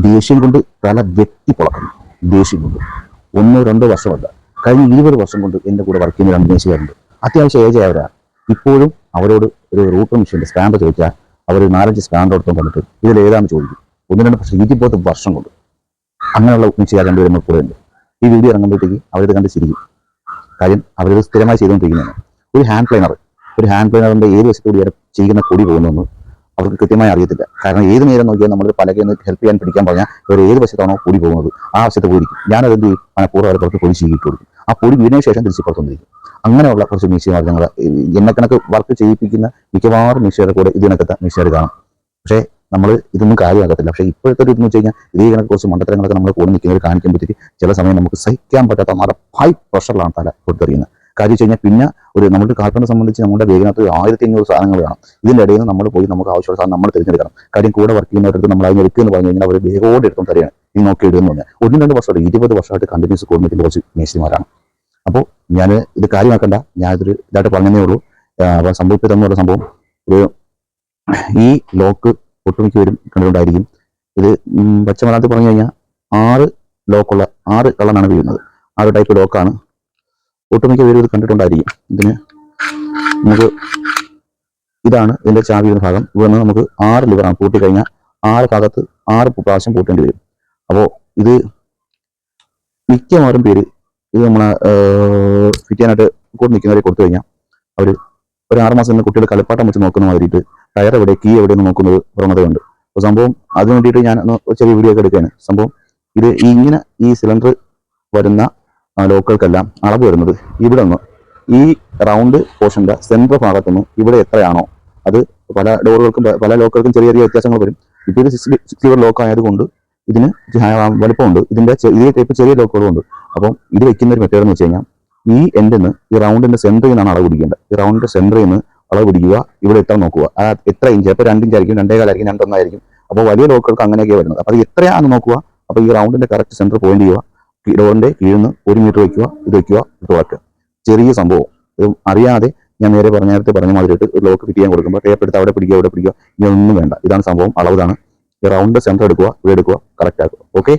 ദേഷ്യം കൊണ്ട് തല വ്യക്തി പൊളക്കുന്നു. ദേഷ്യം കൊണ്ട് 1-2 വർഷമല്ല, കഴിഞ്ഞ 20 വർഷം കൊണ്ട് എൻ്റെ കൂടെ വർക്ക് ചെയ്യുന്ന 2 മേശകാരുണ്ട്. അത്യാവശ്യം ഏജ് ആയവരാണ്. ഇപ്പോഴും അവരോട് ഒരു റൂട്ടർ മെഷീൻ്റെ സ്പാൻഡർ ചോദിച്ചാൽ അവർ 4-5 സ്പാൻഡർ എടുത്തുകൊണ്ട് വന്നിട്ട് ഇതിലേതാണെന്ന് ചോദിക്കും. 1-2 പക്ഷേ 20 വർഷം കൊണ്ട് അങ്ങനെയുള്ള മേശകാർ രണ്ടുപേരും കൂടെ ഉണ്ട്. ഈ വീഡിയോ ഇറങ്ങുമ്പോഴത്തേക്ക് അവരിത് കണ്ട് ചിരിക്കും. കാര്യം അവരിത് സ്ഥിരമായി ചെയ്തുകൊണ്ടിരിക്കുന്നതാണ്. ഒരു ഹാൻഡ് പ്ലെയിനറിൻ്റെ ഏത് വശത്തുകൂടി ചെയ്യുന്ന കൊടി പോകുന്നതെന്ന് അവർക്ക് കൃത്യമായി അറിയത്തില്ല. കാരണം ഏത് നേരം നോക്കിയാൽ നമ്മൾ പലകയൊന്ന് ഹെൽപ്പ് ചെയ്യാൻ പിടിക്കാൻ പറഞ്ഞാൽ അവർ ഏത് വശത്താണോ പൊടി പോകുന്നത് ആ വശത്ത് പോയിരിക്കും. ഞാനത് എന്ത് ചെയ്യും, മനഃപൂർവ്വം അവരെ പുറത്ത് പൊടി ചീകിട്ട് കൊടുക്കും. ആ പൊടി വീണതിന് ശേഷം തിരിച്ച് പുറത്തുനിന്നിരിക്കും. അങ്ങനെയുള്ള കുറച്ച് മിഷീനുകൾ ഞങ്ങൾ എണ്ണക്കണക്ക് വർക്ക് ചെയ്യിപ്പിക്കുന്ന മിക്കവാറും മിഷീനുകളുടെ കൂടെ ഇതിനകത്തെ മിഷീനുകൾ കാണും. പക്ഷേ നമ്മൾ ഇതൊന്നും കാര്യമാകത്തില്ല. പക്ഷേ ഇപ്പോഴത്തെ ഒരു ഇതെന്ന് വെച്ച് കഴിഞ്ഞാൽ ഇതേ കണക്ക് കുറച്ച് മണ്ടത്തരങ്ങളൊക്കെ നമ്മൾ കൂടെ നിൽക്കുന്നവർ കാണിക്കുമ്പോഴത്തേക്ക് ചില സമയം നമുക്ക് സഹിക്കാൻ പറ്റാത്ത നമ്മുടെ ഹൈ പ്രഷറിലാണ് തല കൊടുത്തെറിയുന്നത്. കാര്യം വെച്ച് കഴിഞ്ഞാൽ പിന്നെ നമ്മുടെ കാർപ്പനെ സംബന്ധിച്ച് നമ്മുടെ വേഗനകത്ത് 1500 സാധനങ്ങൾ കാണും. ഇതിൻ്റെ ഇടയിൽ നിന്ന് നമ്മൾ പോയി നമുക്ക് ആവശ്യമുള്ള സാധനം നമ്മൾ തിരഞ്ഞെടുക്കണം. കാര്യം കൂടെ വർക്ക് ചെയ്യുന്നവർക്ക് നമ്മൾ അതിന് എടുക്കുമെന്ന് പറഞ്ഞു കഴിഞ്ഞാൽ അവർ വേഗോടെ എടുത്തും തരികയാണ്. ഈ നോക്കി ഇടുമെന്ന് പറഞ്ഞാൽ 1-2 വർഷമായിട്ട് 20 വർഷമായിട്ട് കണ്ടിന്യൂസ് കൂടെ നിൽക്കുന്ന കുറച്ച് മേസ്തിമാരാണ്. അപ്പോൾ ഞാൻ ഇത് കാര്യമാക്കണ്ട, ഞാനിതൊരു ഇതായിട്ട് പറഞ്ഞതേ ഉള്ളൂ. അപ്പോൾ സംഭവിച്ചതെന്നുള്ള സംഭവം ഒരു ഈ ലോക്ക് ഒട്ടുമിക്ക വരും കണ്ടിട്ടുണ്ടായിരിക്കും. ഇത് പച്ചമലയാളത്തിൽ പറഞ്ഞു കഴിഞ്ഞാൽ 6 ലോക്കുള്ള 6 കളറാണ് വീഴുന്നത്. 6 ടൈപ്പ് ലോക്കാണ്. ഒട്ടുമിക്ക പേരും ഇത് കണ്ടിട്ടുണ്ടായിരിക്കും. ഇതിന് നമുക്ക് ഇതാണ് ഇതിൻ്റെ ചാവി വരുന്ന ഭാഗം. ഇവിടെ നമുക്ക് 6 ലിവറാണ്. പൂട്ടിക്കഴിഞ്ഞാൽ 6 ഭാഗത്ത് 6 പ്രാവശ്യം പൂട്ടേണ്ടി വരും. അപ്പോൾ ഇത് മിക്കവാറും പേര് ഇത് നമ്മളെ ഫിറ്റ് ചെയ്യാനായിട്ട് കൂടെ നിൽക്കുന്നവരെ കൊടുത്തു കഴിഞ്ഞാൽ അവർ ഒരു 6 മാസം നിന്ന് കുട്ടികൾ കളിപ്പാട്ടം വെച്ച് നോക്കുന്ന മാതിരിയിട്ട് ടയർ എവിടെ കീ എവിടെയെന്ന് നോക്കുന്നത് പ്രവണതയുണ്ട്. അപ്പോൾ സംഭവം അതിന് വേണ്ടിയിട്ട് ഞാൻ ചെറിയ വീഡിയോ ഒക്കെ എടുക്കുകയാണ്. സംഭവം ഇത് ഇങ്ങനെ ഈ സിലിണ്ടർ വരുന്ന ലോക്കുകൾക്കെല്ലാം അളവ് വരുന്നത് ഇവിടെ നിന്ന് ഈ റൗണ്ട് പോർഷൻ്റെ സെൻട്രൽ ഭാഗത്തുനിന്ന് ഇവിടെ എത്രയാണോ അത് പല ഡോറുകൾക്കും പല ലോക്കുകൾക്കും ചെറിയ ചെറിയ വ്യത്യാസങ്ങൾ വരും. ഇപ്പോൾ ഇത് 6 ലിവർ ലോക്ക് ആയതുകൊണ്ട് ഇതിന് വലുപ്പമുണ്ട്. ഇതിൻ്റെ ഇതേ ടൈപ്പ് ചെറിയ ലോക്കുകളുണ്ട്. അപ്പം ഇത് വെക്കുന്ന ഒരു മെത്തേഡ് എന്ന് വെച്ച് കഴിഞ്ഞാൽ ഈ എൻഡിൽ നിന്ന് ഈ റൗണ്ടിൻ്റെ സെൻറ്ററിൽ നിന്നാണ് അളവ് പിടിക്കേണ്ടത്. ഈ റൗണ്ടിൻ്റെ സെൻറ്ററിൽ നിന്ന് അളവ് പിടിക്കുക. ഇവിടെ എത്ര നോക്കുക, എത്ര ഇഞ്ച്, അപ്പോൾ 2 ഇഞ്ചായിരിക്കും, 2.25 ആയിരിക്കും, 2.1 ആയിരിക്കും. അപ്പോൾ വലിയ ലോക്കുകൾക്ക് അങ്ങനെയൊക്കെ വരുന്നത്. അപ്പോൾ അത് എത്രയാണെന്ന് നോക്കുക. അപ്പോൾ ഈ റൗണ്ടിൻ്റെ കറക്റ്റ് സെൻറ്റർ പോയിന്റ് ചെയ്യുക. ഡോറിൻ്റെ കീഴിൽ നിന്ന് 1 മീറ്റർ വയ്ക്കുക, ഇത് വയ്ക്കുക, ഇത് മാറ്റുക. ചെറിയ സംഭവം. ഇത് അറിയാതെ ഞാൻ നേരത്തെ പറഞ്ഞ മാതിരിയിട്ട് ഒരു ലോക്ക് ഫിറ്റ് ചെയ്യാൻ കൊടുക്കുമ്പോൾ ടേപ്പ് എടുത്ത് അവിടെ പിടിക്കുക, ഇതൊന്നും വേണ്ട. ഇതാണ് സംഭവം, അളവ് ഇതാണ്. ഈ റൗണ്ട് സെൻറ്റർ എടുക്കുക, ഇവിടെ എടുക്കുക, കറക്റ്റ് ആക്കുക. ഓക്കെ.